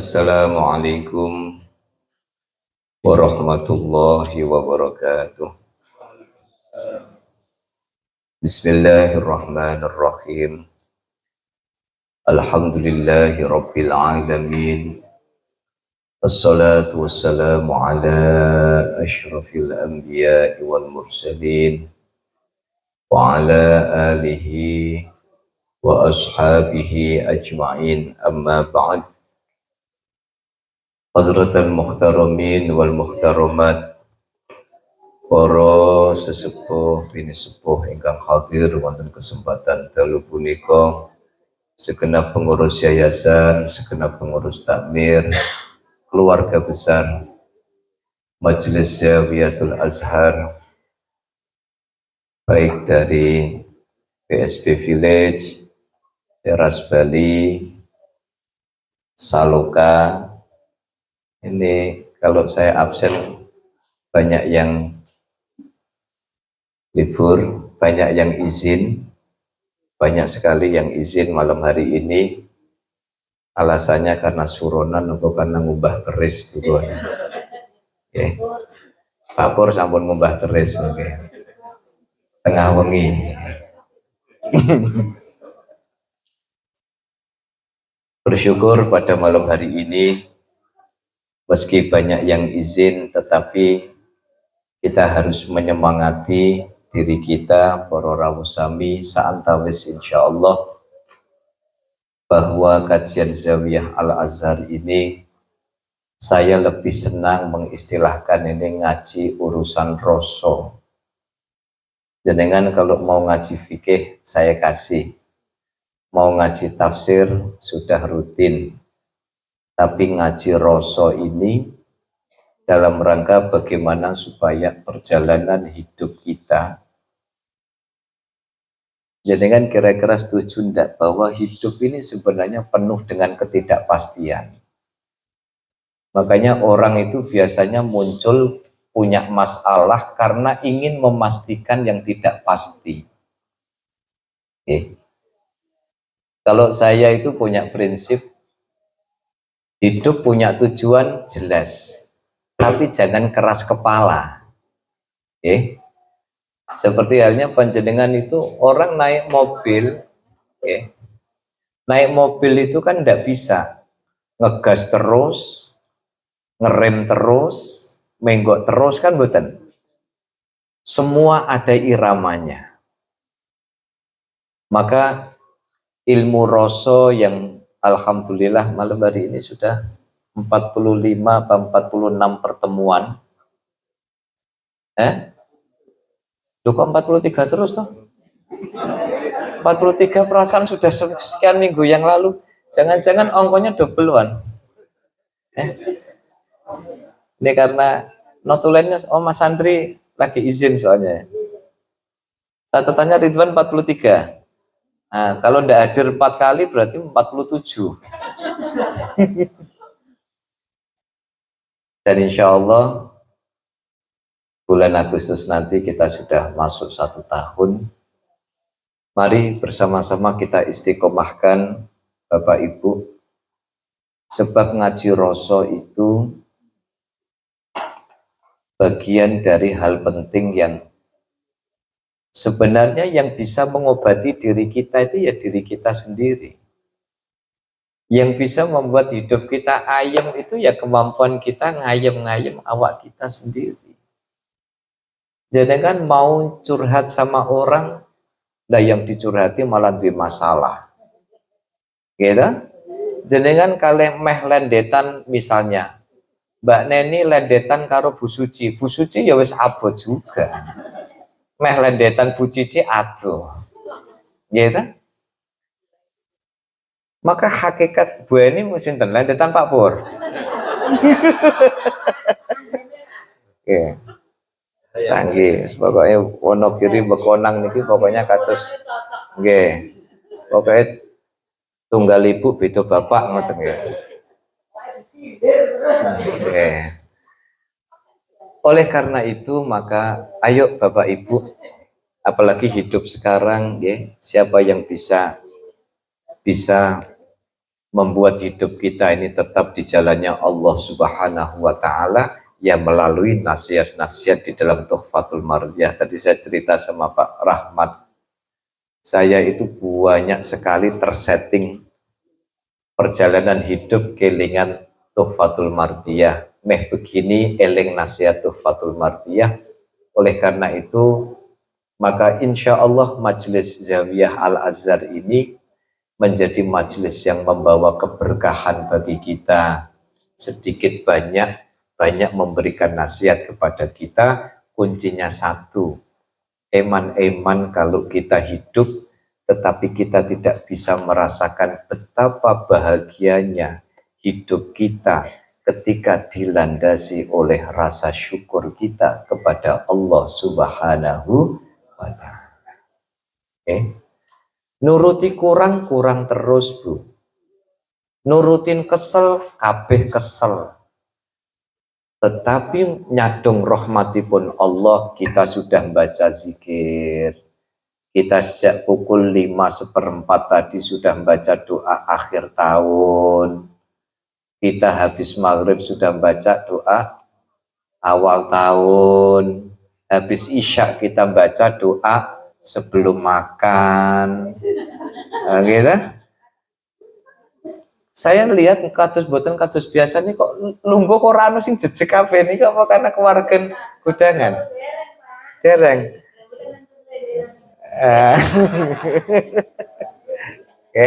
Assalamualaikum warahmatullahi wabarakatuh. Bismillahirrahmanirrahim. Alhamdulillahi rabbil alamin. Assalatu wassalamu ala ashrafil anbiya'i wal mursalin wa ala alihi wa ashabihi ajma'in, amma ba'd. Hadratal muhtaramin wal muhtaramat, para sesepuh bini sepuh ingkang hadir wonten kesempatan dalu punika, segenap pengurus yayasan, segenap pengurus takmir, keluarga besar Majelis Zawiyatul Azhar, baik dari PSB Village, Teras Bali, Saloka. Ini kalau saya absen banyak yang libur, banyak yang izin, banyak sekali yang izin malam hari ini. Alasannya karena suronan atau karena ngubah keris tuh. Okay. Pak Pur sampun ngubah keris, okay. Tengah wengi. Bersyukur pada malam hari ini, meski banyak yang izin, tetapi kita harus menyemangati diri kita, para rawusami saantawis insyaallah, bahwa kajian Zawiyah Al-Azhar ini saya lebih senang mengistilahkan ini ngaji urusan roso. Jenengan kalau mau ngaji fikih saya kasih, mau ngaji tafsir sudah rutin, tapi ngaji roso ini dalam rangka bagaimana supaya perjalanan hidup kita. Jenengan kira-kira setuju enggak bahwa hidup ini sebenarnya penuh dengan ketidakpastian? Makanya orang itu biasanya muncul punya masalah karena ingin memastikan yang tidak pasti. Oke. Kalau saya itu punya prinsip, hidup punya tujuan jelas, tapi jangan keras kepala. Oke. Seperti halnya panjenengan itu orang naik mobil, oke. Naik mobil itu kan tidak bisa ngegas terus, ngerem terus, menggok terus, kan betul. Semua ada iramanya. Maka ilmu roso yang alhamdulillah malam hari ini sudah 45 atau 46 pertemuan. Loh kok 43 terus toh? 43 perasaan sudah sekian minggu yang lalu. Jangan-jangan ongkonya dobelan. Ini karena notulennya Mas Santri lagi izin soalnya. Catatannya Ridwan 43. Nah, kalau ndak hadir 4 kali berarti 47. Dan insya Allah bulan Agustus nanti kita sudah masuk 1 tahun. Mari bersama-sama kita istiqomahkan Bapak Ibu, sebab ngaji roso itu bagian dari hal penting yang sebenarnya yang bisa mengobati diri kita itu ya diri kita sendiri. Yang bisa membuat hidup kita ayem itu ya kemampuan kita ngayem-ngayem awak kita sendiri. Jadi kan mau curhat sama orang, lah yang dicurhati malah di masalah. Gitu? Jadi kan kalau meh lendetan misalnya, Mbak Neni lendetan karo Bu Suci ya wis abot juga. Meh lendetan Bu Cici aduh. Gitu? Maka hakikat Bu Eni mesti lendetan Pak Pur. Oke. Tanggi, pokoknya Wonogiri Bekonang niki pokoknya kados nggih. Pokoknya tunggal ibu beda bapak ngoten nggih. Oleh karena itu maka ayo Bapak Ibu, apalagi hidup sekarang ya, siapa yang bisa membuat hidup kita ini tetap di jalannya Allah Subhanahu wa taala ya melalui nasihat-nasihat di dalam Tuhfatul Mardiyah. Tadi saya cerita sama Pak Rahmat, saya itu banyak sekali tersetting perjalanan hidup kelingan Tuhfatul Mardiyah. Meh begini eling nasihat Tuhfatul Mardiyah. Oleh karena itu, maka insya Allah Majelis Zawiyah Al-Azhar ini menjadi majelis yang membawa keberkahan bagi kita. Sedikit banyak memberikan nasihat kepada kita. Kuncinya satu, eman-eman kalau kita hidup tetapi kita tidak bisa merasakan betapa bahagianya hidup kita ketika dilandasi oleh rasa syukur kita kepada Allah Subhanahu wa ta'ala. Nuruti kurang terus, Bu. Nurutin kesel, kabeh kesel. Tetapi nyadong rahmatipun Allah, kita sudah baca zikir. Kita sejak pukul 5:15 tadi sudah baca doa akhir tahun. Kita habis maghrib sudah baca doa awal tahun. Habis isya kita baca doa sebelum makan. Nah, gitu. Saya lihat kados boten kados biasa nih kok lungguh kok ora ono sing jejeg kabeh niki apa karena keluarga kudangan. Dereng. Oke.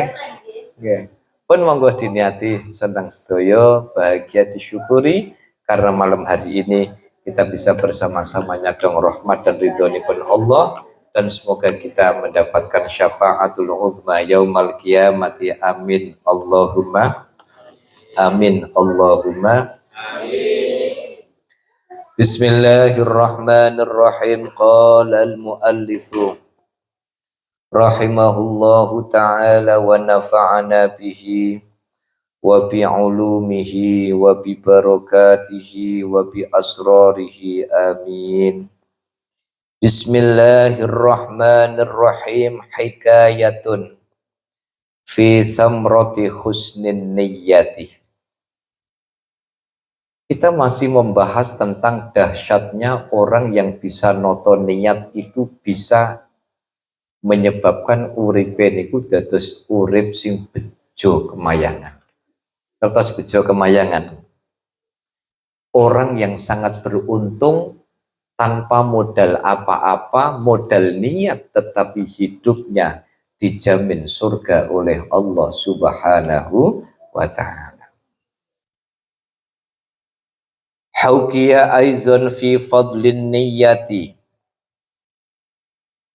Oke. Pun monggo diniati senang sedoyo, bahagia disyukuri karena malam hari ini kita bisa bersama-sama nyadong rahmat dan ridhonipun Allah, dan semoga kita mendapatkan syafaatul uzma yaumal qiyamati. Amin Allahumma amin Allahumma amin. Bismillahirrahmanirrahim. Qala al-muallifu rahimahullahu ta'ala wa nafa'ana bihi wa bi'ulumihi wa bi barakatihi wa bi asrarihi. Amin. Bismillahirrahmanirrahim. Hikayatun fi samrati husnin niyyati. Kita masih membahas tentang dahsyatnya orang yang bisa noto niat itu bisa menyebabkan uripe niku dados urip sing bejo kemayangan. Kertas bejo kemayangan. Orang yang sangat beruntung tanpa modal apa-apa, modal niat, tetapi hidupnya dijamin surga oleh Allah Subhanahu wa ta'ala. Haukiya aizon fi fadlin niyati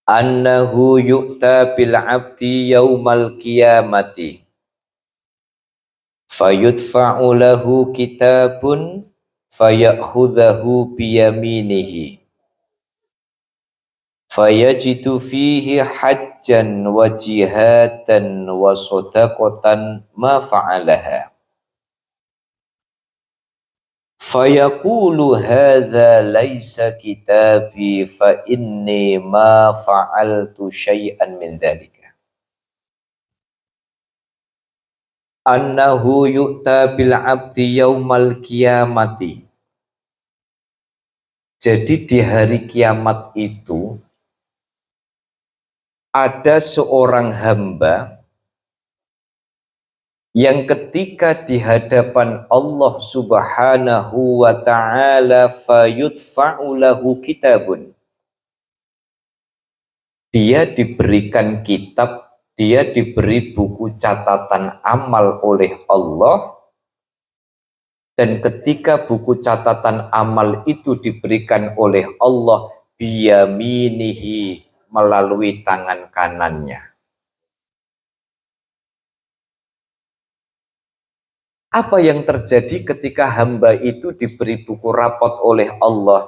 annahu yu'ta bil abdi yaumal qiyamati fayudfa'u lahu kitabun fayakhudhahu biyaminihi fayajidu fihi hajjan wa jihatan wa sadaqatan ma fa'alaha fayaqulu hadza laisa kitabi fa inni ma fa'altu syai'an min dzalika. Annahu yu'ta bil 'abdi yaumal qiyamati. Jadi di hari kiamat itu ada seorang hamba yang ketika di hadapan Allah Subhanahu wa ta'ala fayudfa'u lahu kitabun. Dia diberikan kitab, dia diberi buku catatan amal oleh Allah, dan ketika buku catatan amal itu diberikan oleh Allah biyaminihi, melalui tangan kanannya. Apa yang terjadi ketika hamba itu diberi buku rapot oleh Allah?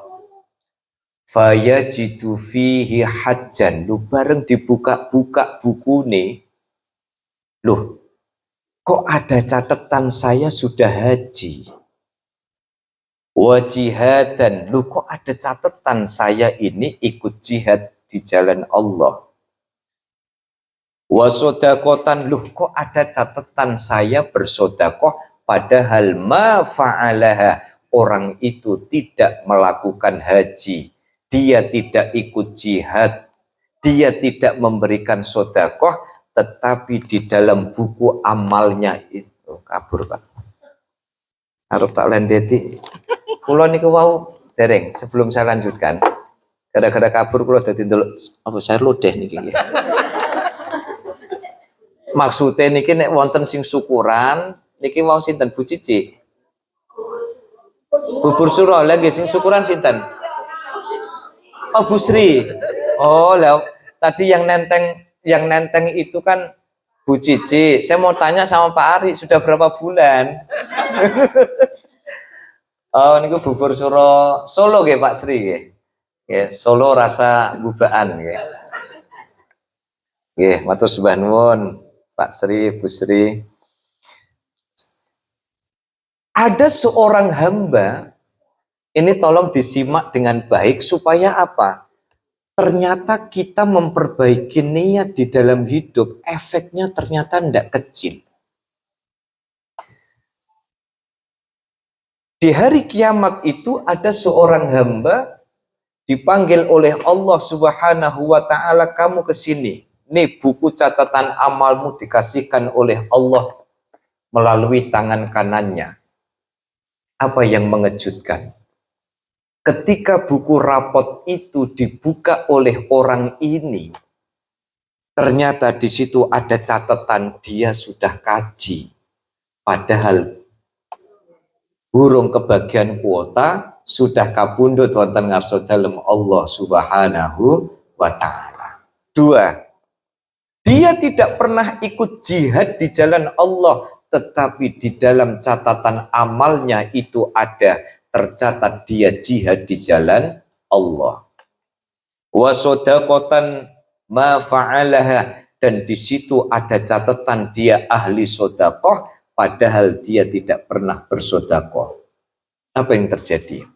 Fayajidu fihi hajjan. Lu bareng dibuka-buka buku nih. Loh, kok ada catatan saya sudah haji? Wajihadan. Lu kok ada catatan saya ini ikut jihad di jalan Allah? Wasodakotan, loh kok ada catatan saya bersodakoh padahal ma fa'alaha, orang itu tidak melakukan haji, dia tidak ikut jihad, dia tidak memberikan sodakoh, tetapi di dalam buku amalnya itu kabur Pak. Harus tak landeti. Kulo niku wau dereng sebelum saya lanjutkan. Gara-gara kabur kulo dadi ndelok apa saya lodeh niki nggih. Maksudnya niki nek wonten sing syukuran niki mau sinten Bu Cici? Bubur suro lagi sing syukuran sinten? Oh Bu Sri. Oh lah tadi yang nenteng itu kan Bu Cici. Saya mau tanya sama Pak Ari sudah berapa bulan? Oh niku bubur suro Solo nggih Pak Sri nggih. Nggih, Solo rasa bubaan nggih. Nggih, matur sembah nuwun Pak Sri, Bu Sri. Ada seorang hamba, ini tolong disimak dengan baik supaya apa? Ternyata kita memperbaiki niat di dalam hidup, efeknya ternyata tidak kecil. Di hari kiamat itu ada seorang hamba dipanggil oleh Allah Subhanahu wa taala, kamu ke sini. Nih buku catatan amalmu dikasihkan oleh Allah melalui tangan kanannya. Apa yang mengejutkan? Ketika buku rapot itu dibuka oleh orang ini, ternyata di situ ada catatan dia sudah kaji. Padahal burung kebagian kuota sudah kabundut wonten ngarsa dalem Allah Subhanahu wa taala. Dua, dia tidak pernah ikut jihad di jalan Allah, tetapi di dalam catatan amalnya itu ada tercatat dia jihad di jalan Allah. Wa sodaqatan ma fa'alaha, dan di situ ada catatan dia ahli sodakoh, padahal dia tidak pernah bersodakoh. Apa yang terjadi?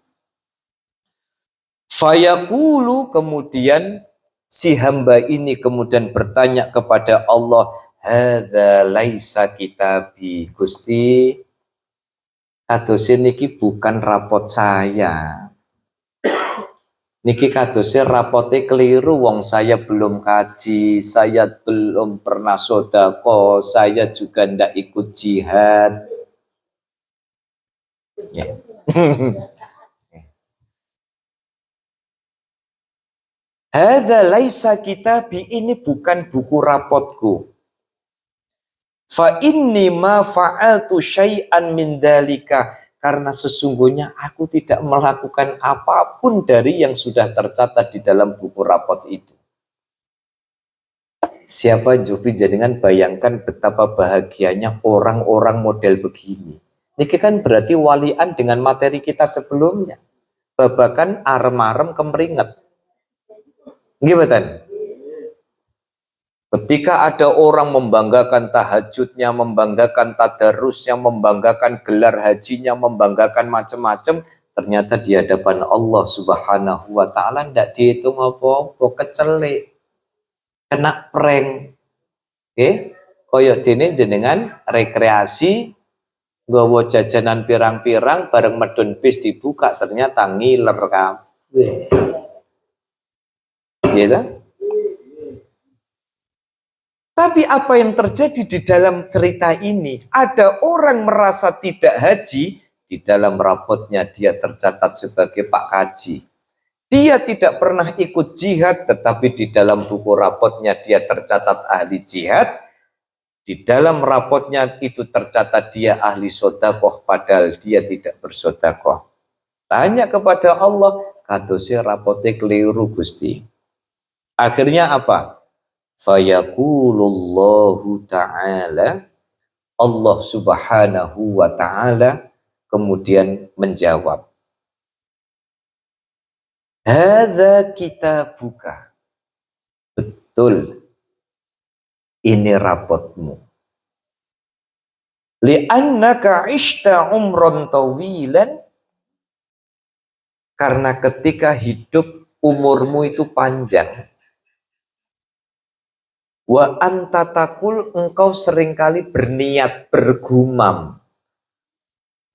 Fayaqulu, kemudian si hamba ini kemudian bertanya kepada Allah, hadza laisa kitabi Gusti, kadose niki bukan rapot saya. Niki kadose rapote keliru, wong saya belum kaji, saya belum pernah sodako, saya juga ndak ikut jihad. Ya. Hadza laisa kitabi, ini bukan buku rapotku. Fa inni ma fa'altu syai'an min dzalika, karena sesungguhnya aku tidak melakukan apapun dari yang sudah tercatat di dalam buku rapot itu. Siapa Jupri jenengan bayangkan betapa bahagianya orang-orang model begini. Ini kan berarti walian dengan materi kita sebelumnya. Babakan arem-arem kemeringet. Gimana? Ketika ada orang membanggakan tahajudnya, membanggakan tadarusnya, membanggakan gelar hajinya, membanggakan macam-macam, ternyata di hadapan Allah Subhanahu wa taala ndak dihitung apa-apa, kecelik. Kena prank. Kaya dene jenengan rekreasi nggawa jajanan pirang-pirang bareng medun bis dibuka ternyata ngiler kabeh. Gitu? Tapi apa yang terjadi di dalam cerita ini? Ada orang merasa tidak haji, di dalam rapotnya dia tercatat sebagai Pak Kaji. Dia tidak pernah ikut jihad, tetapi di dalam buku rapotnya dia tercatat ahli jihad. Di dalam rapotnya itu tercatat dia ahli sodakoh, padahal dia tidak bersodakoh. Tanya kepada Allah, kadose rapote keliru Gusti. Akhirnya apa? Fayaqulullahu ta'ala, Allah Subhanahu wa ta'ala kemudian menjawab, hadza kitabuka, betul ini rapotmu, li'annaka ishta umron tawilan, karena ketika hidup umurmu itu panjang. Wa anta takul, engkau seringkali berniat bergumam.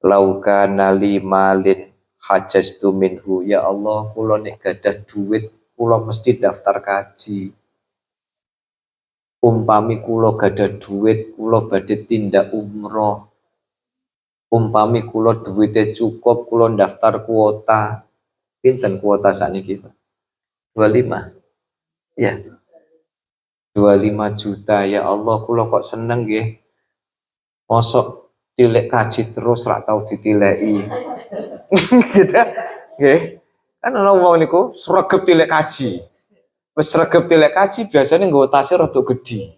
Laukana li malin hajastu minhu, ya Allah kula nek gadah duit kula mesti daftar kaji. Umpami kula gadah duit kula badhe tindak umroh. Umpami kula duitnya cukup kula daftar kuota. Pinten kuota sakniki Pak? 25. Ya, 25 juta. Ya Allah kula kok seneng nggih. Mosok tilek kaji terus rak tau ditileki. Gitu. Nggih. Kan ana wong niku sregep tilek kaji. Wis sregep tilek kaji biasanya nggawa tase rada gedhi.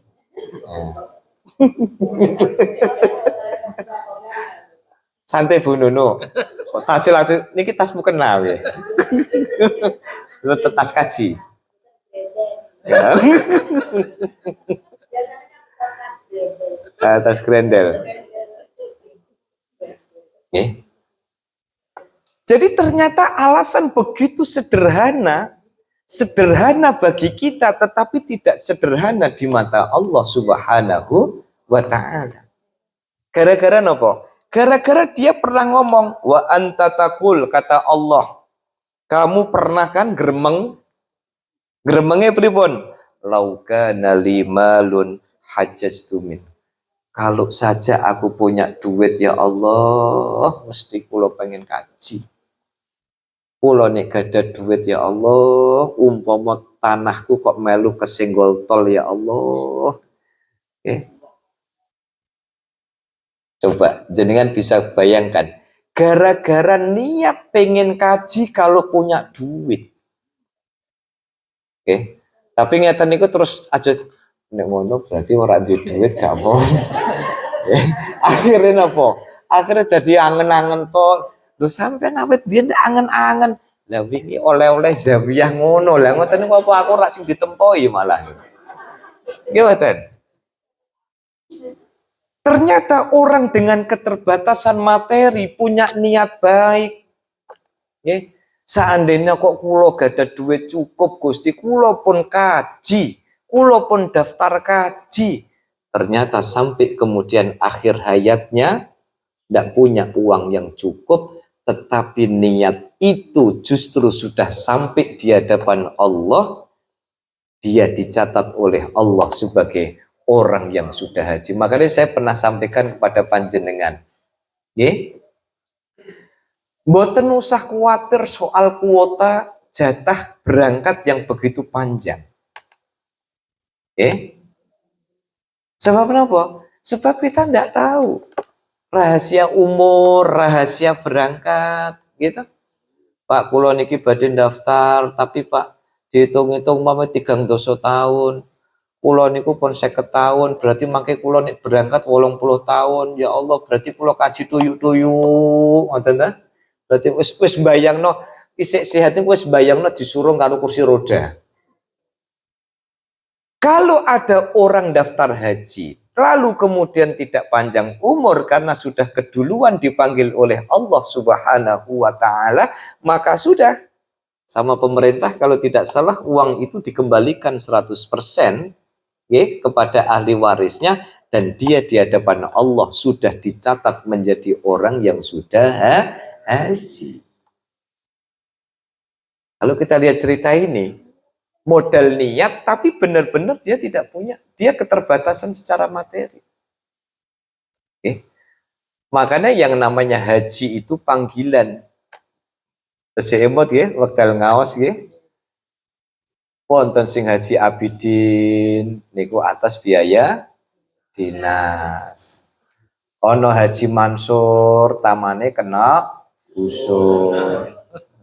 Santai Bu Nunu. Tas langsung niki tasmu kenal ya. Itu tas kaji. Ya. Tas grendel. Ya. Jadi ternyata alasan begitu sederhana bagi kita, tetapi tidak sederhana di mata Allah Subhanahu wa Ta'ala. Gara-gara nopo? Gara-gara dia pernah ngomong, wa anta takul, kata Allah, kamu pernah kan gremengnya pripun? Laukana limalun hajastumin. Kalau saja aku punya duit ya Allah, mesti kula pengen kaji. Kula nek gada duit ya Allah, umpama tanahku kok melu kesenggol tol ya Allah. Okay. Coba jenengan bisa bayangkan, gara-gara niat pengen kaji kalau punya duit. Oke. Tapi ngeten niku terus aja nek ngono berarti ora duwe duit gak mau. Akhirnya napa? Akhirnya dadi angen-angen to. Lho sampean awet biyen angen-angen. Lah wingi oleh-oleh zawiyah ngono. Lah ngoten niku apa aku ora sing ditempoi malah. Nggih mboten? Ternyata orang dengan keterbatasan materi punya niat baik. Ya, seandainya kok kulo gada duit cukup Gusti, kulo pun kaji, kulo pun daftar kaji. Ternyata sampai kemudian akhir hayatnya tidak punya uang yang cukup, tetapi niat itu justru sudah sampai di hadapan Allah. Dia dicatat oleh Allah sebagai orang yang sudah haji. Makanya saya pernah sampaikan kepada panjenengan, mboten usah khawatir soal kuota jatah berangkat yang begitu panjang. Sebab apa? Sebab kita tidak tahu rahasia umur, rahasia berangkat, gitu. Pak kula niki badhe daftar, tapi Pak dihitung-hitung mama 3 tahun. Kula niku pun 50 tahun, berarti mangke kula nek berangkat 80 tahun. Ya Allah, berarti kula kaji tuyuk-tuyuk, ngoten ta? Berarti wis bayangno isih sehat niku wis bayangno disuruh karo kursi roda. Kalau ada orang daftar haji, lalu kemudian tidak panjang umur karena sudah keduluan dipanggil oleh Allah Subhanahu wa Ta'ala, maka sudah sama pemerintah kalau tidak salah uang itu dikembalikan 100%. Kepada ahli warisnya, dan dia di hadapan Allah sudah dicatat menjadi orang yang sudah haji. Kalau kita lihat cerita ini, modal niat tapi benar-benar dia tidak punya, dia keterbatasan secara materi. Makanya yang namanya haji itu panggilan. Seemot wekdal ngaos wonten sing haji abidin niku atas biaya dinas. Ono haji Mansur tamane kena usur.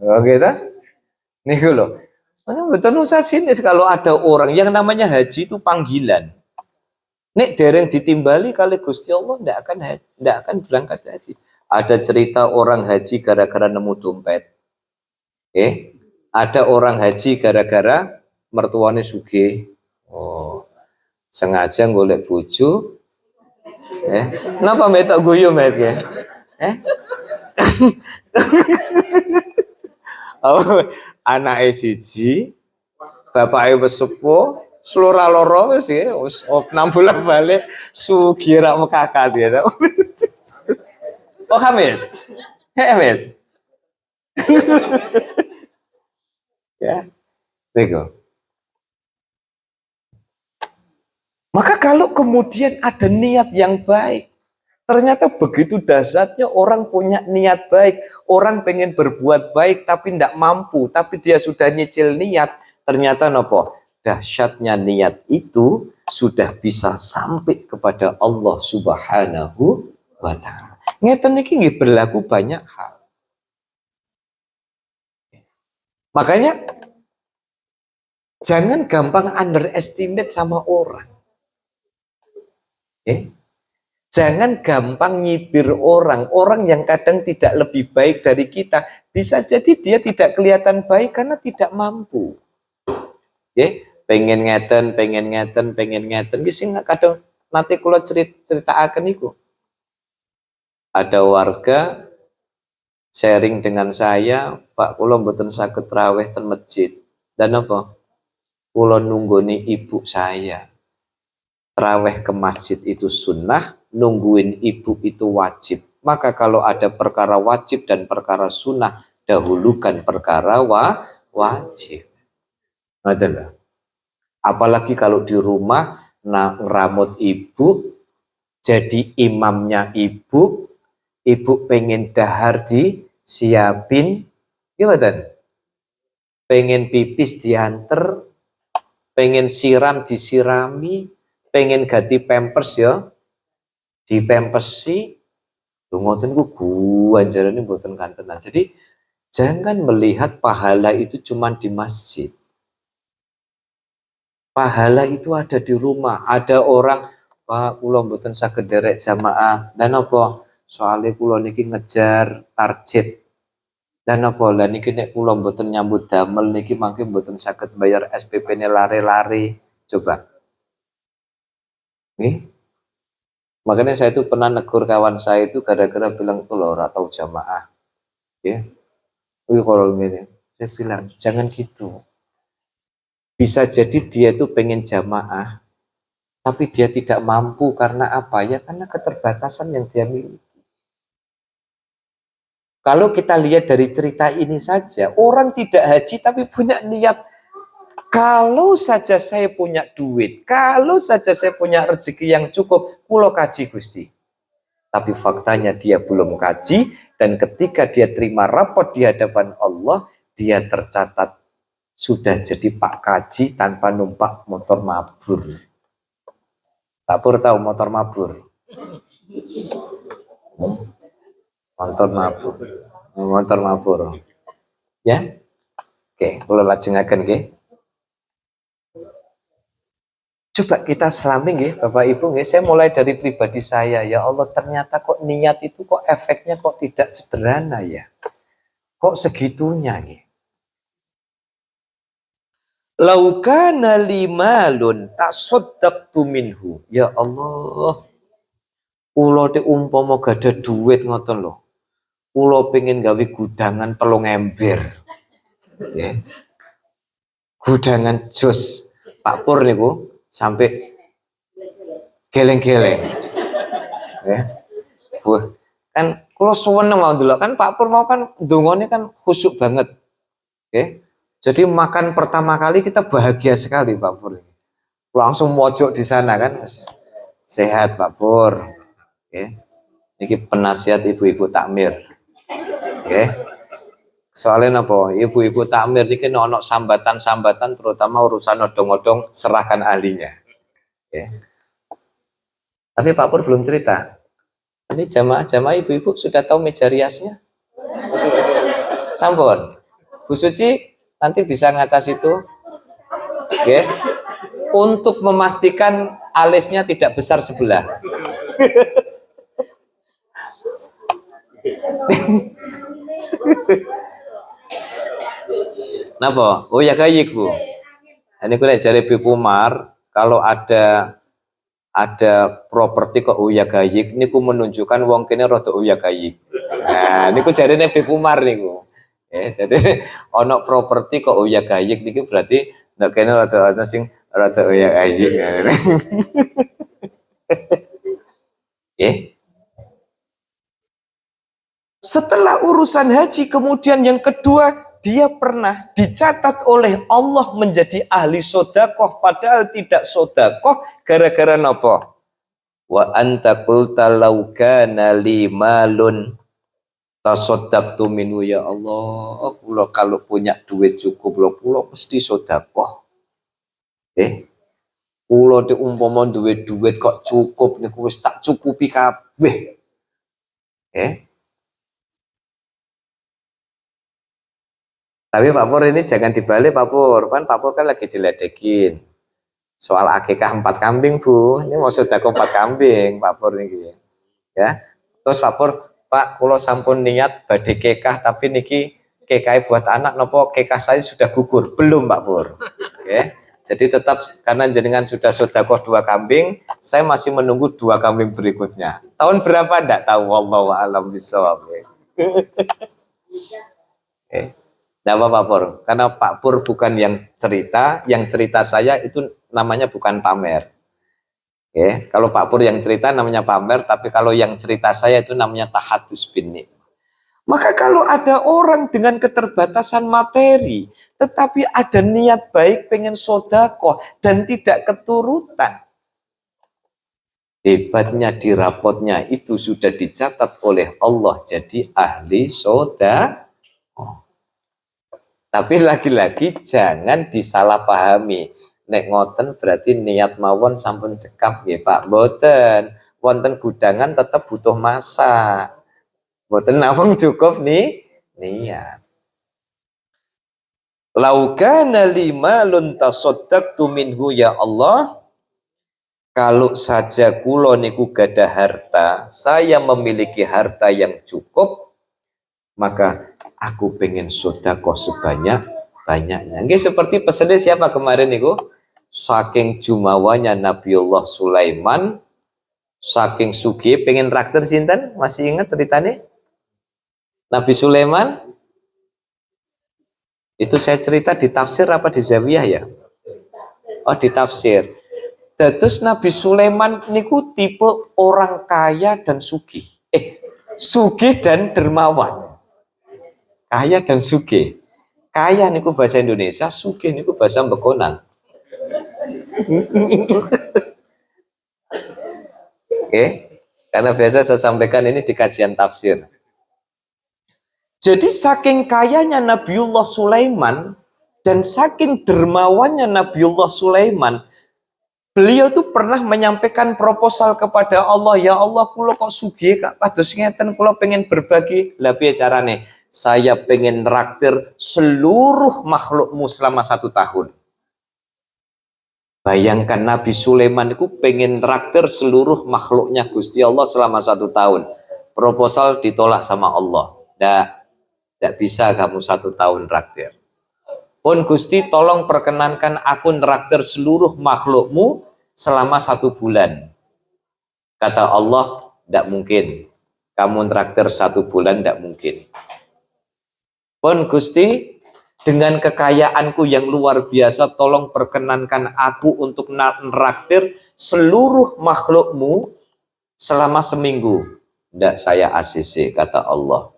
Oke ta? Niku lho. Betul usah sini kalau ada orang yang namanya haji itu panggilan. Nek dereng ditimbali kali Gusti Allah ndak akan berangkat haji. Ada cerita orang haji gara-gara nemu dompet. Ada orang haji gara-gara mertuane sugih. Sengaja golek bojo. Kenapa metok guyu met ya? Anake siji, bapake wis sepuh, Selora loro wis ya, wis 6 bulan balik sugira mekakat ya. Oh Hamid. Hamid. Ya, bego. Maka kalau kemudian ada niat yang baik, ternyata begitu dahsyatnya orang punya niat baik, orang pengen berbuat baik tapi tidak mampu, tapi dia sudah nyicil niat, ternyata nopo dahsyatnya niat itu sudah bisa sampai kepada Allah Subhanahu wa Ta'ala. Ngeten iki nggih berlaku banyak hal. Makanya jangan gampang underestimate sama orang. Jangan gampang nyibir orang yang kadang tidak lebih baik dari kita. Bisa jadi dia tidak kelihatan baik karena tidak mampu. Pengen ngeten. Bisa kadang nanti kalau ceritakan itu. Ada warga sharing dengan saya, Pak, kula mboten saged raweh ten masjid. Dan apa? Kula nunggoni ibu saya. Raweh ke masjid itu sunnah, nungguin ibu itu wajib. Maka kalau ada perkara wajib dan perkara sunnah, dahulukan perkara wajib. Adalah. Apalagi kalau di rumah ngeramut ibu, jadi imamnya ibu pengen dahar disiapin, gimana? Pengen pipis diantar, pengen siram disirami, pengen ganti pampers ya di pampersi ngoten ku guanjarane mboten kantenan. Jadi jangan melihat pahala itu cuma di masjid. Pahala itu ada di rumah. Ada orang, Pak, kula mboten saged derek jamaah. Dan apa? Soalnya kula niki ngejar target. Dan apa? Lah niki nek kula mboten nyambut damel niki mangke mboten saged bayar SPP-ne lare-lare. Coba. Makanya saya itu pernah negur kawan saya itu gara-gara bilang tuh loh atau jamaah, ya. Kalau ini, saya bilang jangan gitu. Bisa jadi dia itu pengen jamaah, tapi dia tidak mampu karena apa ya? Karena keterbatasan yang dia miliki. Kalau kita lihat dari cerita ini saja, orang tidak haji tapi punya niat. Kalau saja saya punya duit, kalau saja saya punya rezeki yang cukup, kulo kaji Gusti. Tapi faktanya dia belum kaji, dan ketika dia terima rapot di hadapan Allah, dia tercatat sudah jadi Pak Kaji tanpa numpak motor mabur. Pak Pur tahu motor mabur? Motor mabur. Motor mabur. Ya? Oke, kalau lajengaken nggih. Coba kita selami nggih Bapak Ibu nggih, saya mulai dari pribadi saya. Ya Allah, ternyata kok niat itu kok efeknya kok tidak sederhana ya. Kok segitunya nggih. Laukana limalun tasaddaqtu minhu. Ya Allah. Kula te umpama gada duit ngoten lho. Kula pengen gawe gudangan telung ember. Ya. Gudangan jos. Pak Pur niku sampai geleng-geleng. Ya. Wah, kan kula suwen mau dulu kan Pak Pur mau kan dongone kan khusyuk banget. Oke. Jadi makan pertama kali kita bahagia sekali Pak Pur. Langsung mojok di sana kan. Sehat Pak Pur. Oke. Ini penasihat ibu-ibu takmir. Oke. Soalnya apa? Ibu-ibu takmir ini ono sambatan-sambatan terutama urusan odong-odong serahkan ahlinya. Oke. Tapi Pak Pur belum cerita. Ini jamaah-jamaah ibu-ibu sudah tahu meja riasnya? Sampun. Bu Suci nanti bisa ngaca situ. Oke. Untuk memastikan alisnya tidak besar sebelah. Napa? Oh ya kayik Bu. Ini kuliah jari Bu Umar, kalau ada properti kok uya gayik niku menunjukkan wong kene rada uya gayik. Nah, niku jarine Bu Umar niku. Jadi ono properti kok uya gayik niki berarti ndak kene rada sing rada oyak ayik. Setelah urusan haji, kemudian yang kedua, dia pernah dicatat oleh Allah menjadi ahli sodakoh, padahal tidak sodakoh, gara-gara nopo? Wa anta qulta law kana li malun tasaddaqtu minhu, ya Allah, kula kalau punya duit cukup kula mesti sodakoh. Kula umpama duit kok cukup niku wis tak cukupi kabeh. Tapi Pak Pur ini jangan dibalik Pak Pur, kan Pak Pur kan lagi diledekin soal akikah 4 kambing Bu, ini mau sedekah 4 kambing Pak Pur ini ya. Terus Pak Pur, Pak kulo sampun niat badhe kekah tapi niki kekah buat anak nopo kekah saya sudah gugur belum Pak Pur. Oke. Jadi tetap karena jenengan sudah sedekah 2 kambing, saya masih menunggu 2 kambing berikutnya. Tahun berapa enggak tahu, wallahu a'lam bishawab. Nah, Pak Pur, karena Pak Pur bukan yang cerita saya itu namanya bukan pamer. Kalau Pak Pur yang cerita namanya pamer, tapi kalau yang cerita saya itu namanya tahadus bin ni'mah. Maka kalau ada orang dengan keterbatasan materi, tetapi ada niat baik pengen sodakoh dan tidak keturutan, hebatnya di rapotnya itu sudah dicatat oleh Allah jadi ahli sodakoh. Tapi lagi-lagi jangan disalahpahami. Nek ngoten berarti niat mawon sampun cekap nggih Pak. Mboten. Wonten gudangan tetap butuh masa. Mboten namung cukup nih niat. Lau kana lima luntasaddaqtu minhu ya Allah. Kalau saja kulo niku gada harta, saya memiliki harta yang cukup, maka aku pengen sodakoh sebanyak-banyaknya. Nggih seperti pesannya siapa kemarin niku? Saking jumawanya Nabiullah Sulaiman, saking sugih pengen traktir sinten? Masih ingat ceritanya? Nabi Sulaiman? Itu saya cerita di tafsir apa di Zawiyah ya? Oh di tafsir. Terus Nabi Sulaiman niku tipe orang kaya dan sugih. Sugih dan dermawan. Kaya dan sugih. Kaya niku bahasa Indonesia, sugih niku bahasa Bekonang. Karena biasa saya sampaikan ini di kajian tafsir. Jadi saking kayanya Nabiullah Sulaiman dan saking dermawannya Nabiullah Sulaiman, beliau tuh pernah menyampaikan proposal kepada Allah, ya Allah, kula kok sugih kak, kados ngeten, kula pengen berbagi, lah piye carane? Saya pengen traktir seluruh makhlukmu selama 1 tahun. Bayangkan Nabi Sulaiman itu pengen traktir seluruh makhluknya Gusti Allah selama 1 tahun. Proposal ditolak sama Allah. Tidak bisa kamu 1 tahun traktir. Pun Gusti tolong perkenankan aku traktir seluruh makhlukmu selama 1 bulan. Kata Allah, tidak mungkin. Kamu traktir 1 bulan tidak mungkin. Pun Gusti, dengan kekayaanku yang luar biasa, tolong perkenankan aku untuk nraktir seluruh makhlukmu selama seminggu. Tidak saya ACC, kata Allah.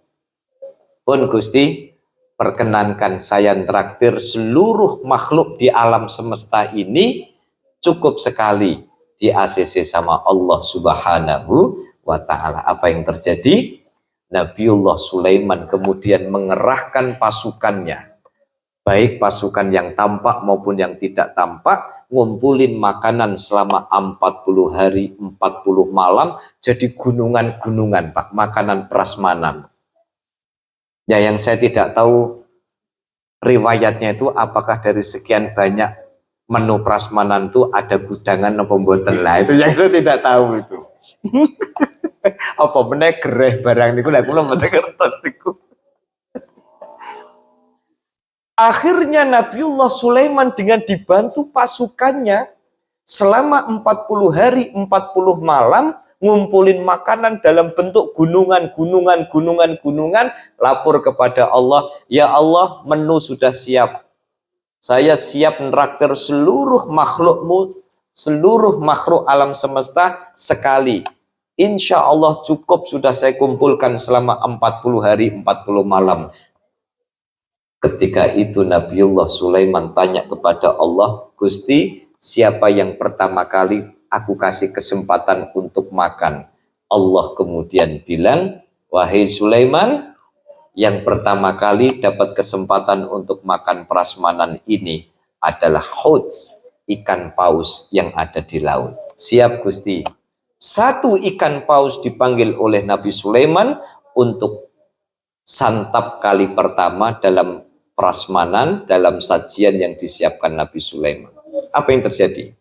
Pun Gusti, perkenankan saya nraktir seluruh makhluk di alam semesta ini cukup sekali di ACC sama Allah Subhanahu wa Ta'ala. Apa yang terjadi? Nabiullah Sulaiman kemudian mengerahkan pasukannya, baik pasukan yang tampak maupun yang tidak tampak, ngumpulin makanan selama 40 hari 40 malam, jadi gunungan-gunungan Pak, makanan prasmanan. Ya yang saya tidak tahu riwayatnya itu apakah dari sekian banyak menu prasmanan itu ada gudangan atau mboten lah, itu yang saya tidak tahu itu. Apa meneh gereh barang niku lha kula mboten ngertos niku. Akhirnya Nabiullah Sulaiman dengan dibantu pasukannya selama 40 hari 40 malam ngumpulin makanan dalam bentuk gunungan, lapor kepada Allah, ya Allah, menu sudah siap. Saya siap neraktir seluruh makhlukmu, seluruh makhluk alam semesta sekali. Insya Allah cukup sudah saya kumpulkan selama 40 hari 40 malam. Ketika itu Nabiullah Sulaiman tanya kepada Allah, Gusti, siapa yang pertama kali aku kasih kesempatan untuk makan? Allah kemudian bilang, wahai Sulaiman, yang pertama kali dapat kesempatan untuk makan prasmanan ini adalah huts, ikan paus yang ada di laut. Siap Gusti. Satu ikan paus dipanggil oleh Nabi Sulaiman untuk santap kali pertama dalam prasmanan, dalam sajian yang disiapkan Nabi Sulaiman. Apa yang terjadi?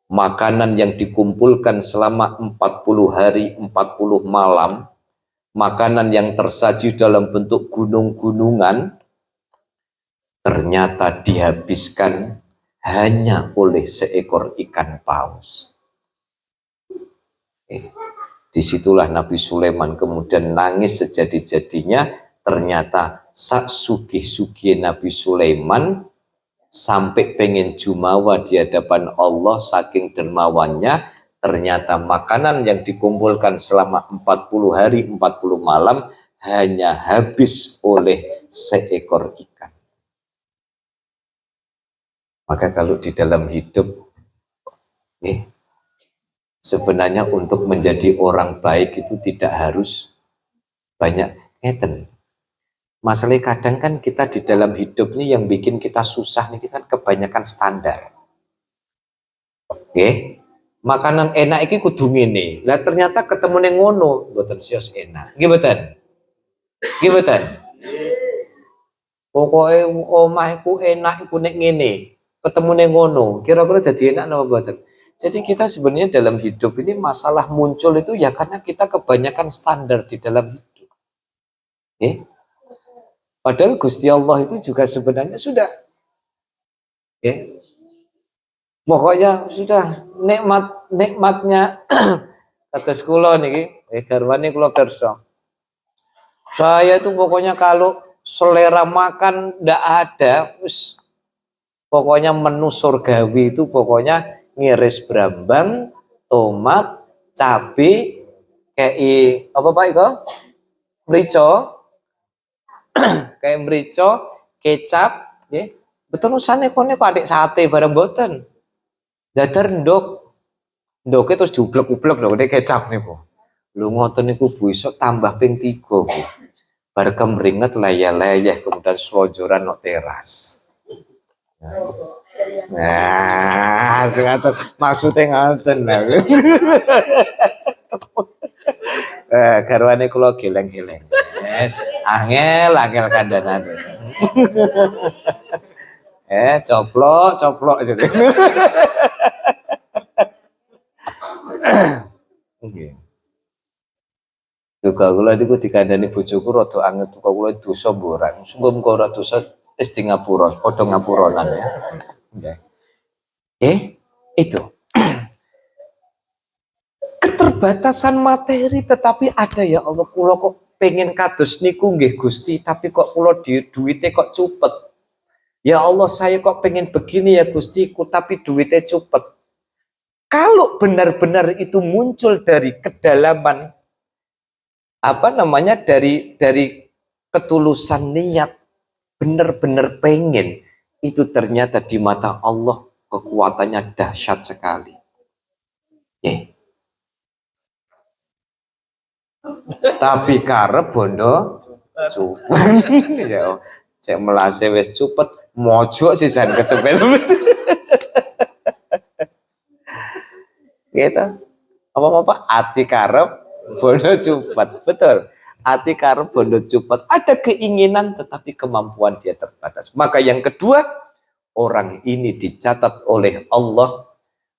Makanan yang dikumpulkan selama 40 hari 40 malam, makanan yang tersaji dalam bentuk gunung-gunungan, ternyata dihabiskan hanya oleh seekor ikan paus. Disitulah Nabi Sulaiman kemudian nangis sejadi-jadinya. Ternyata sak sugih-sugih Nabi Sulaiman sampai pengen jumawa di hadapan Allah saking dermawannya. Ternyata makanan yang dikumpulkan selama 40 hari 40 malam hanya habis oleh seekor ikan. Maka kalau di dalam hidup sebenarnya untuk menjadi orang baik itu tidak harus banyak ngeten. Masalahnya kadang kan kita di dalam hidup ini yang bikin kita susah nih kan kebanyakan standar. Oke, makanan enak iki kudu ngene. Lah ternyata ketemu ning ngono, mboten sios enak. Nggih mboten? Nggih mboten? Pokoke omah iku enak iku nek ngene, ketemu ning ngono. Kira-kira dadi enak napa mboten? Jadi kita sebenarnya dalam hidup ini masalah muncul itu ya karena kita kebanyakan standar di dalam hidup. Oke? Padahal Gusti Allah itu juga sebenarnya sudah, pokoknya sudah nikmatnya atas kula niki, garwane kula pirsa. Saya itu pokoknya kalau selera makan ndak ada, pokoknya menu surgawi itu pokoknya ngiris brambang, tomat, cabai, kayak apa Pak Iko? Merica. Kayak merica, kecap, ya. Betul usane kone kok adik sate bareng boten. Dadar ndok. Ndoke terus diublek-ublek lho nek kecap niku. Lho ngoten niku Bu iso tambah ping 3, Bu. Bar kemringet layah-layah kemudian selonjoran no teras. Nah, ngaten maksude ngaten lho. Garwane kula geleng-geleng. Yes, angel kandanan. Coplok jadi. Nggih. Duka kula niku dikandani bojoku rada angel duka kula dosa mboran. Muga-muga ora dosa wis di ngapura, padha ngapuronan ya. Nggih. Itu. Keterbatasan materi tetapi ada ya Allah kula kok pengen kados niku nggih Gusti tapi kok kula duitnya kok cupet. Ya Allah saya kok pengen begini ya Gustiku tapi duitnya cupet. Kalau benar-benar itu muncul dari kedalaman dari ketulusan niat benar-benar pengen itu ternyata di mata Allah kekuatannya dahsyat sekali. Tapi karep bondo cupet. Ya, saya melase wis cupet, mojo sisan kecepet. Gitu. Apa-apa ati karep bondo cupet. Betul. Ati karep bondo cupet. Ada keinginan tetapi kemampuan dia terbatas. Maka yang kedua, orang ini dicatat oleh Allah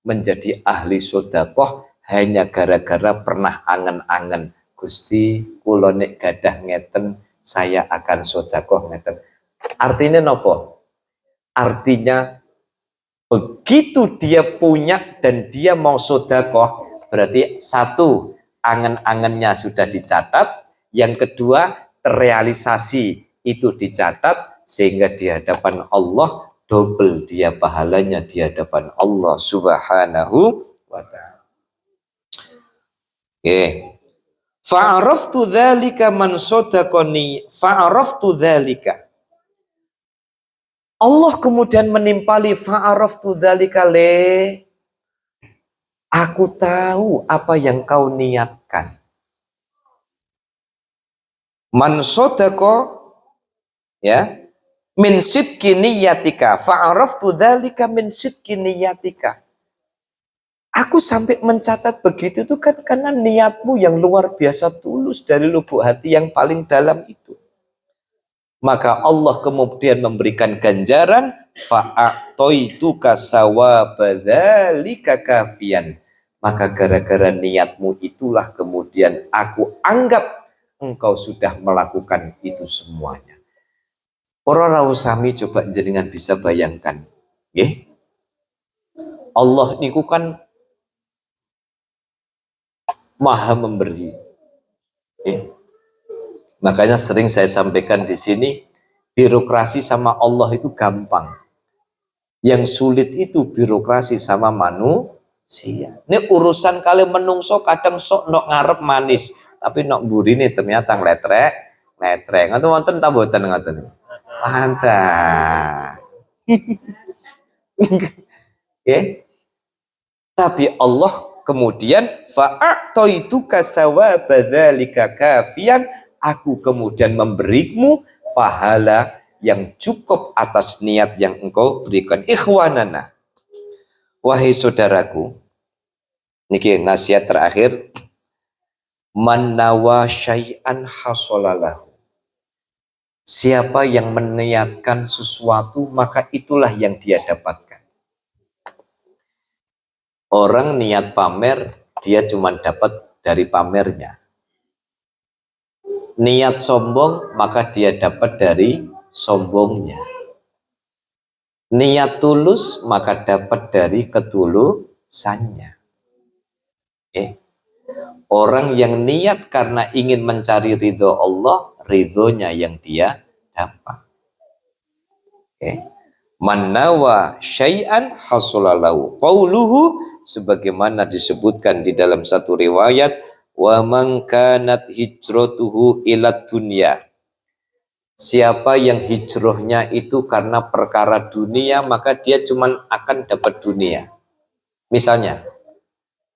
menjadi ahli sedekah hanya gara-gara pernah angen-angen Gusti kula nek gadah ngeten saya akan sedekah ngeten. Artinya nopo? Artinya begitu dia punya dan dia mau sedekah berarti satu angen-angennya sudah dicatat, yang kedua terrealisasi itu dicatat sehingga di hadapan Allah double dia pahalanya di hadapan Allah Subhanahu wa ta'ala. Oke. Fa'araftu dzalika man sadaqani fa'araftu dzalika. Allah kemudian menimpali fa'araftu dzalika le. Aku tahu apa yang kau niatkan. Man sadaqa ya min sidqi niyatika fa'araftu dzalika min sidqi niyatika. Aku sampai mencatat begitu itu kan karena niatmu yang luar biasa tulus dari lubuk hati yang paling dalam itu. Maka Allah kemudian memberikan ganjaran fa'atoituka sawaba dzalika kafian. Maka gara-gara niatmu itulah kemudian aku anggap engkau sudah melakukan itu semuanya. Para rawusami coba jenengan bisa bayangkan, nggih. Allah niku kan Maha memberi. Makanya sering saya sampaikan di sini, birokrasi sama Allah itu gampang. Yang sulit itu birokrasi sama manusia. Ini urusan kali menungso kadang sok nok ngarep manis, tapi nok burine ternyata ngletrek. Ngoten wonten ta mboten ngoten. Mantap. Tapi Allah kemudian fa'atoituka sawaba dzalika kafian, aku kemudian memberimu pahala yang cukup atas niat yang engkau berikan. Ikhwanana, wahai saudaraku, niki nasihat terakhir, man nawa syai'an hasolalahu. Siapa yang meniatkan sesuatu maka itulah yang dia dapatkan. Orang niat pamer, dia cuma dapat dari pamernya. Niat sombong, maka dia dapat dari sombongnya. Niat tulus, maka dapat dari ketulusannya. Orang yang niat karena ingin mencari ridho Allah, ridhonya yang dia dapat. Man nawa syai'an hasulalahu qauluhu, sebagaimana disebutkan di dalam satu riwayat, wa man kanat hijratuhu ila dunya. Siapa yang hijrahnya itu karena perkara dunia, maka dia cuma akan dapat dunia. Misalnya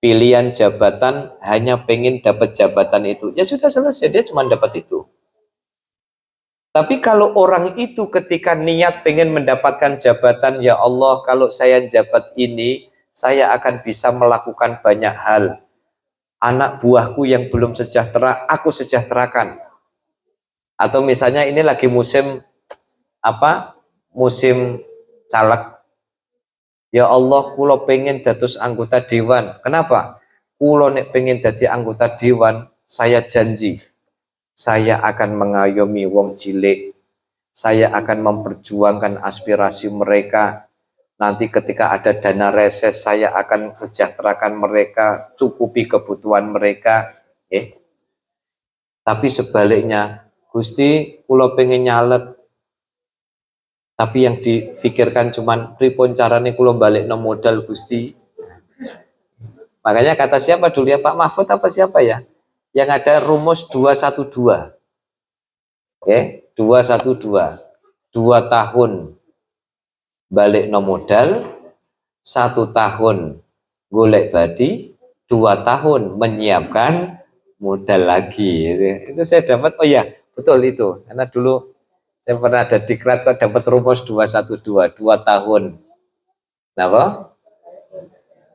pilihan jabatan, hanya pengen dapat jabatan itu, ya sudah selesai, dia cuma dapat itu. Tapi kalau orang itu ketika niat pengen mendapatkan jabatan, ya Allah, kalau saya jabat ini, saya akan bisa melakukan banyak hal. Anak buahku yang belum sejahtera, aku sejahterakan. Atau misalnya ini lagi musim apa? Musim caleg. Ya Allah, kulo pengen dados anggota dewan. Kenapa? Kulo nek pengen dadi anggota dewan, saya janji saya akan mengayomi wong cilik, saya akan memperjuangkan aspirasi mereka. Nanti ketika ada dana reses, saya akan sejahterakan mereka, cukupi kebutuhan mereka. Tapi sebaliknya, Gusti, kulo pengen nyalek, tapi yang difikirkan cuman pripun carane kulo balik no modal Gusti. Makanya kata siapa dulu ya, Pak Mahfud apa siapa ya? Yang ada rumus 212. 212. 2 tahun balik no modal, 1 tahun golek badi, 2 tahun menyiapkan modal lagi. Itu saya dapat, oh ya, betul itu. Karena dulu saya pernah ada diklat kok dapat rumus 212, 2 tahun. Napa?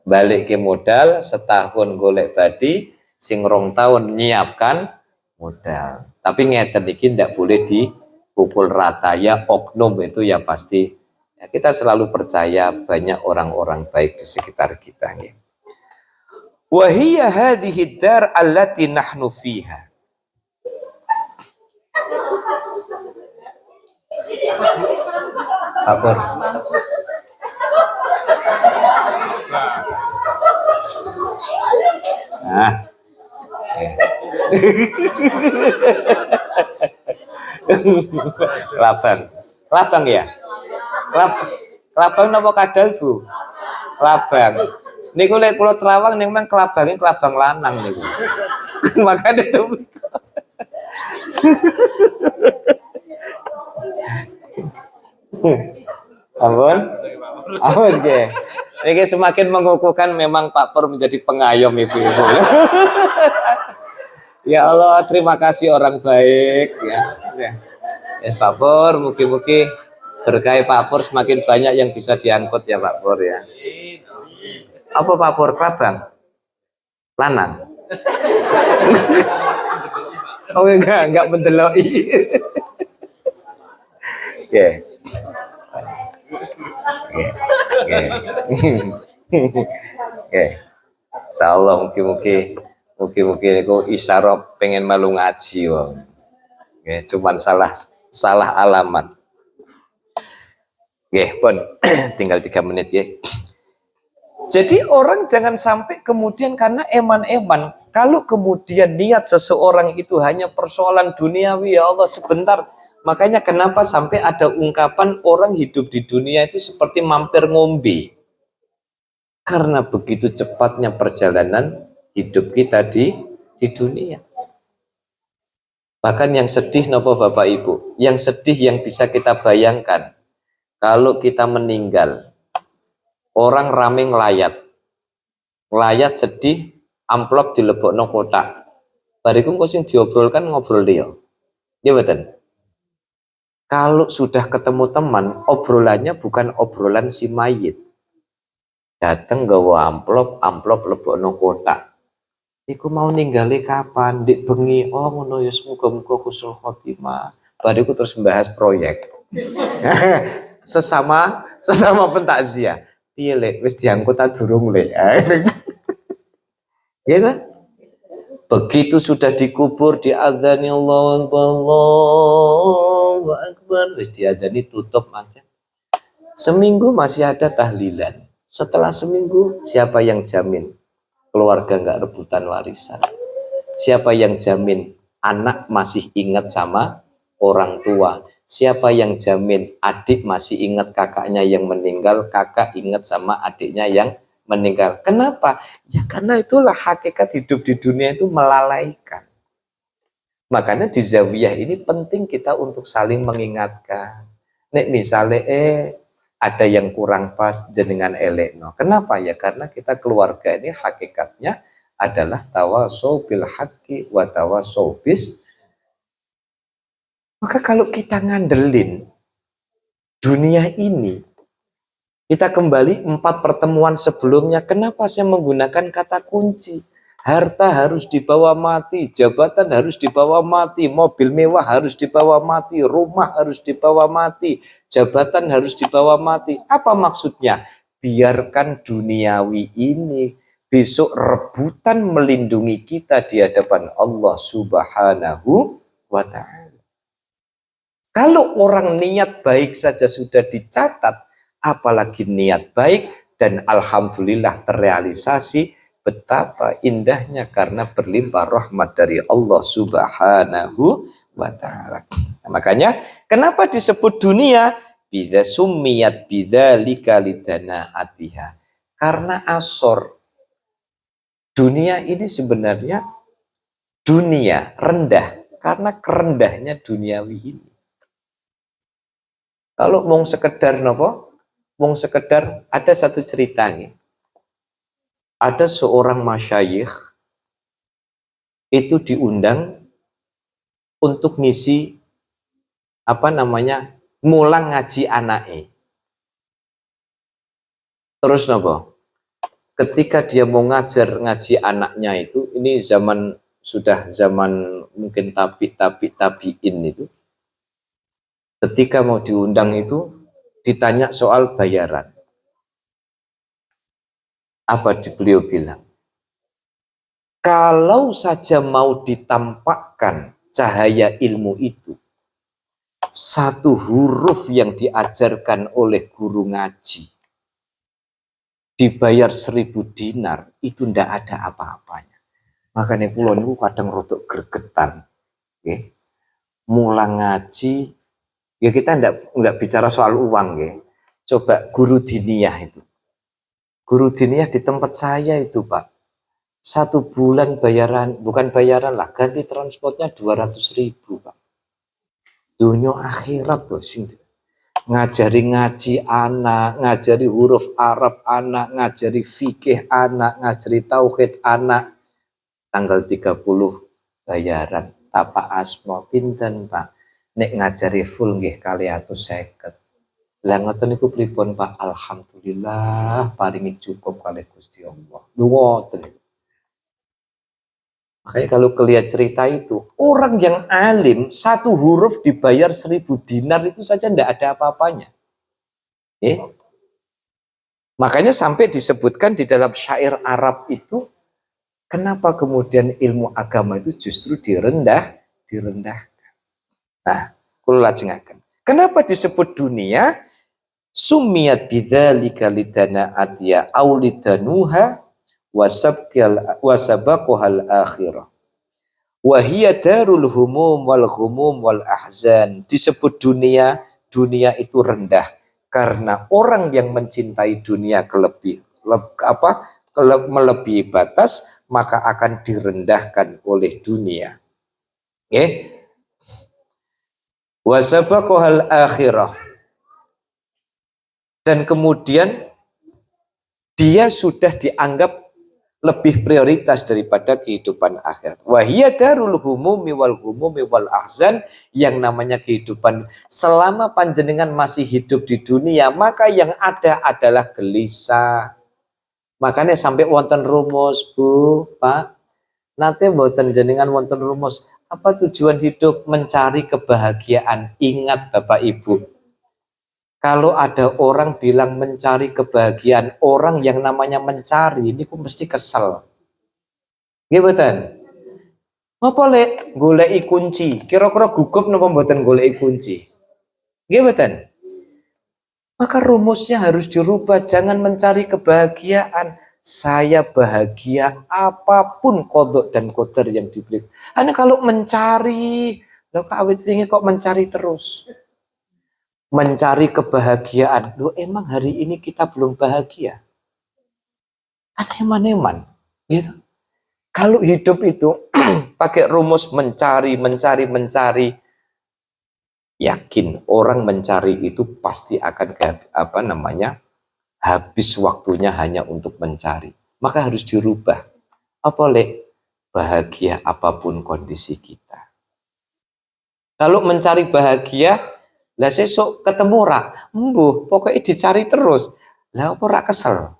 Balik ke modal, setahun golek badi, sing 2 tahun nyiapkan modal. Tapi ngeten iki ndak boleh dipukul rata ya, oknum itu ya pasti. Ya, kita selalu percaya banyak orang-orang baik di sekitar kita. Ya. Wa hiya hadhihi dar allati nahnu fiha. Apa? Nah. Labang ya. Kelabang napa kadal, Bu? Kelabang. Niku lek kula terawang ning memang kelabange kelabang lanang niku. Makanya itu. Ampun. Ampun nggih. Ini semakin mengukuhkan memang Pak Pur menjadi pengayom ibu-ibu. Ya Allah, terima kasih orang baik ya. Ya. Yes, Pak Pur, mugi-mugi berkah Pak Pur semakin banyak yang bisa diangkut ya Pak Pur ya. Apa Pak Pur? Kelabang? Lanang? Oh enggak mendeloi. Oke. Oke. Insyaallah mugi-mugi niku isyarah pengen malu ngaji wong. Nggih, cuman salah alamat. Nggih, pun tinggal 3 menit ya. Jadi orang jangan sampai kemudian karena eman-eman, kalau kemudian niat seseorang itu hanya persoalan duniawi, ya Allah sebentar. Makanya kenapa sampai ada ungkapan orang hidup di dunia itu seperti mampir ngombe. Karena begitu cepatnya perjalanan hidup kita di dunia. Bahkan yang sedih napa Bapak Ibu, yang sedih yang bisa kita bayangkan, kalau kita meninggal, orang rame ngelayat sedih, amplop dilebokno kotak. Bariku engko sing diobrolkan ngobrol dia. Ya betul. Kalau sudah ketemu teman, obrolannya bukan obrolan si mayit. Dateng gawa amplop lebokno kotak. Iku mau ninggali kapan? Dik bengi. Oh ngono ya, muga-muga husnul khotimah. Bariku terus membahas proyek. sesama pentakziah. Piye lek wis diangkut ta durung lek. Ya kan? Begitu sudah dikubur diadzani Allahu Akbar, wis diadzani tutup aja. Seminggu masih ada tahlilan. Setelah seminggu siapa yang jamin keluarga nggak rebutan warisan? Siapa yang jamin anak masih ingat sama orang tua? Siapa yang jamin adik masih ingat kakaknya yang meninggal, kakak ingat sama adiknya yang meninggal? Kenapa? Ya karena itulah hakikat hidup di dunia itu melalaikan. Makanya di zawiyah ini penting kita untuk saling mengingatkan. Nek misalnya ada yang kurang pas jenengan elekno. Kenapa ya? Karena kita keluarga ini hakikatnya adalah tawasau bil haqqi wa tawasau bis. Maka kalau kita ngandelin dunia ini, kita kembali 4 pertemuan sebelumnya, kenapa saya menggunakan kata kunci? Harta harus dibawa mati, jabatan harus dibawa mati, mobil mewah harus dibawa mati, rumah harus dibawa mati, jabatan harus dibawa mati. Apa maksudnya? Biarkan duniawi ini besok rebutan melindungi kita di hadapan Allah Subhanahu wa Ta'ala. Kalau orang niat baik saja sudah dicatat, apalagi niat baik, dan alhamdulillah terrealisasi. Betapa indahnya karena berlimpah rahmat dari Allah Subhanahu wa Ta'ala. Nah, makanya kenapa disebut dunia? Bidza summiyat bidzalika lidana atiha. Karena asor. Dunia ini sebenarnya dunia rendah karena kerendahnya duniawi ini. Kalau mau sekedar nopo, mau sekedar ada satu cerita nih. Ada seorang masyayikh itu diundang untuk ngisi mulang ngaji anake. Terus nopo? Ketika dia mau ngajar ngaji anaknya itu, ini sudah zaman mungkin tabiin itu. Ketika mau diundang itu ditanya soal bayaran. Apa beliau bilang? Kalau saja mau ditampakkan cahaya ilmu itu, satu huruf yang diajarkan oleh guru ngaji, dibayar 1000 dinar, itu ndak ada apa-apanya. Makanya kula niku kadang rodok gregetan. Okay? Mulang ngaji, ya kita ndak bicara soal uang, okay? Coba guru diniyah itu. Guru diniyah di tempat saya itu Pak. 1 bulan bayaran, bukan bayaran lah, ganti transportnya 200.000 Pak. Dunia akhirat tuh sing ngajari ngaji anak, ngajari huruf Arab anak, ngajari fikih anak, ngajari tauhid anak. Tanggal 30 bayaran. Tapak asma pinten Pak. Nek ngajari full nggih kali 150. Lah ngoten niku pripun Pak? Alhamdulillah paringi cukup kali Gusti Allah. Ngoten. Makanya kalau kalian cerita itu, orang yang alim 1 huruf dibayar 1.000 dinar itu saja tidak ada apa-apanya. Makanya sampai disebutkan di dalam syair Arab itu, kenapa kemudian ilmu agama itu justru direndahkan. Nah, kula lajengaken. Kenapa disebut dunia? Sumiyat bidzalika lidana atiya aulidanuha wasabaqohal akhirah wahiyya darul humum wal ahzan. Disebut dunia itu rendah karena orang yang mencintai dunia melebihi batas, maka akan direndahkan oleh dunia. Wasabaqohal akhirah, dan kemudian dia sudah dianggap lebih prioritas daripada kehidupan akhirat. Wahiyya darul humumi wal ahzan, yang namanya kehidupan selama panjenengan masih hidup di dunia, maka yang ada adalah gelisah. Makanya sampai wonten rumus, Bu, Pak, nanti mboten jenengan wonten rumus. Apa tujuan hidup? Mencari kebahagiaan. Ingat Bapak Ibu, kalau ada orang bilang mencari kebahagiaan, orang yang namanya mencari ini mesti kesel. Nggih mboten? Apa lek goleki kunci? Kira-kira gugup napa mboten goleki kunci? Nggih mboten? Maka rumusnya harus dirubah, jangan mencari kebahagiaan. Saya bahagia apapun kodok dan kotor yang diberi. Anda kalau mencari, lo kawit wingi kok mencari terus. Mencari kebahagiaan. Loh, emang hari ini kita belum bahagia? Kan eman-eman. Gitu. Kalau hidup itu pakai rumus mencari, yakin orang mencari itu pasti akan habis waktunya hanya untuk mencari. Maka harus dirubah. Apa bahagia apapun kondisi kita. Kalau mencari bahagia, lah sesuk ketemu ora, pokoknya dicari terus. Lah apa ora kesel?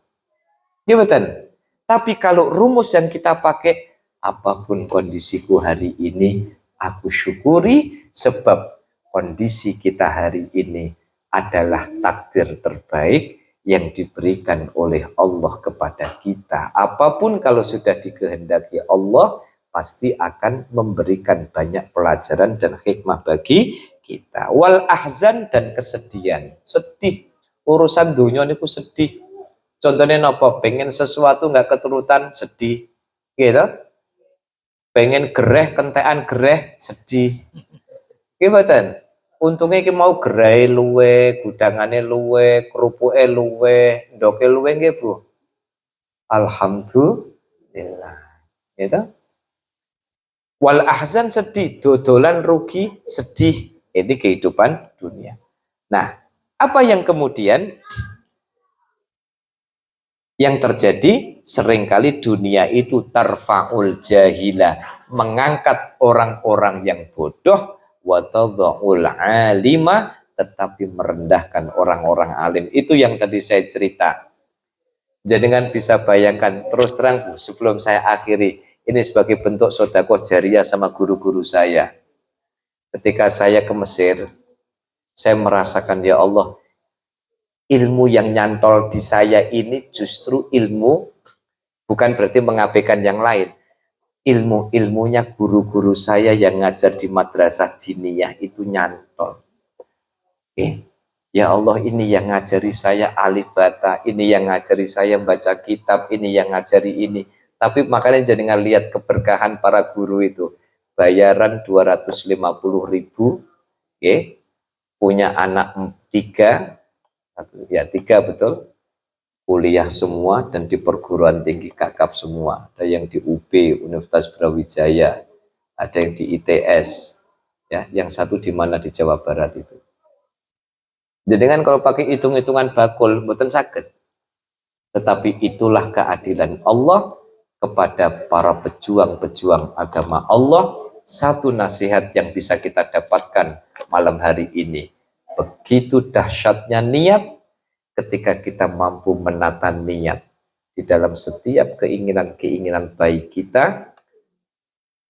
Ya betul. Tapi kalau rumus yang kita pakai, apapun kondisiku hari ini, aku syukuri sebab kondisi kita hari ini adalah takdir terbaik yang diberikan oleh Allah kepada kita. Apapun kalau sudah dikehendaki Allah, pasti akan memberikan banyak pelajaran dan hikmah bagi kita. Wal ahzan, dan kesedihan. Sedih. Urusan dunia ini sedih. Contohnya apa? Pengen sesuatu nggak keturutan, sedih. Gitu. Pengen gereh, kentean gereh, sedih. Gimana? Untungnya kita mau gerai luwe, gudangane luwe, kerupuke luwe, ndoke luwe nggih, Bu. Alhamdulillah. Gitu. Wal ahzan, sedih, dodolan rugi, sedih. Ini kehidupan dunia. Nah, apa yang kemudian yang terjadi? Seringkali dunia itu tarfa'ul jahilah, mengangkat orang-orang yang bodoh, wa tadha'ul alima, tetapi merendahkan orang-orang alim. Itu yang tadi saya cerita. Jangan bisa bayangkan, terus terang Bu, sebelum saya akhiri, ini sebagai bentuk sedekah jariah sama guru-guru saya. Ketika saya ke Mesir, saya merasakan, ya Allah, ilmu yang nyantol di saya ini justru ilmu, bukan berarti mengabaikan yang lain. Ilmunya guru-guru saya yang ngajar di madrasah diniyah itu nyantol. Ya Allah, ini yang ngajari saya alif bata, ini yang ngajari saya baca kitab, ini yang ngajari ini. Tapi makanya jangan lihat keberkahan para guru itu. Bayaran 250.000, punya anak 3, Ya, 3 betul. Kuliah semua dan di perguruan tinggi kakap semua. Ada yang di UB, Universitas Brawijaya, ada yang di ITS, ya, yang satu di mana di Jawa Barat itu. Jadi kan kalau pakai hitung-hitungan bakul, mboten sakit. Tetapi itulah keadilan Allah kepada para pejuang-pejuang agama Allah. Satu nasihat yang bisa kita dapatkan malam hari ini. Begitu dahsyatnya niat ketika kita mampu menata niat di dalam setiap keinginan-keinginan baik kita,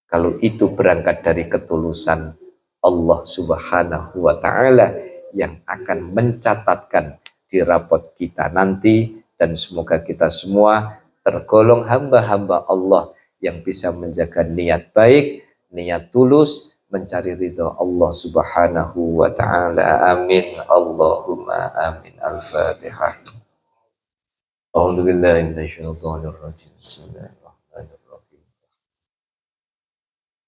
kalau itu berangkat dari ketulusan Allah Subhanahu wa Ta'ala yang akan mencatatkan di rapot kita nanti, dan semoga kita semua tergolong hamba-hamba Allah yang bisa menjaga niat baik, niat tulus, mencari ridho Allah Subhanahu wa Ta'ala. Amin. Allahumma amin. Al-Fatihah. A'udzu billahi minasyaitonir rajim. Bismillahirrahmanirrahim.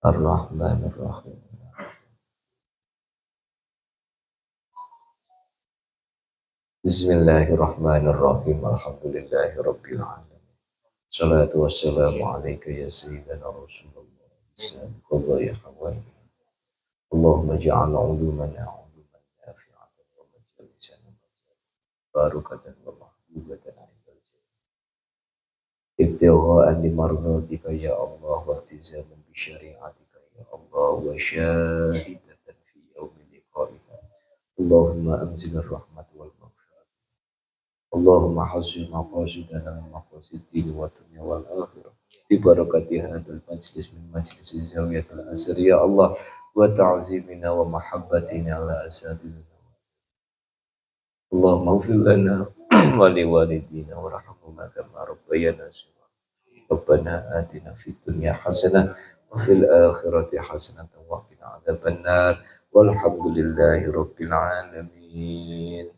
Ar-Rahmanir Rahim. Bismillahirrahmanirrahim. Alhamdulillahi rabbil alamin. Salatu wassalamu alayka ya sayyidina Rasulullah. Bismillah ya hawaii. Allahumma ja'al ulumana uluman nafi'atan wa majalisana barakatan wa mahbubatan indal jannah. Ibtigha'an li mardhatika ya Allah wa iltizaman bi syari'atika ya Allah wa syahidatan fi yaumil liqa'ika. Allahumma anzil ar-rahmat wal maghfirah. Allahumma hasil maqasidana min maqasidin wa dunya wal akhirah. Bi barakati hadzal majlis min majlis zawiyatul asr ya Allah wa ta'zimina wa mahabbatina la asadina. Allahumma ighfir lana wa li walidina warhamhuma kama rabbayana shaghira. Rabbana atina fid dunya hasanah wa fil akhirati hasanah wa qina adzabannar. Walhamdulillahi rabbil alamin.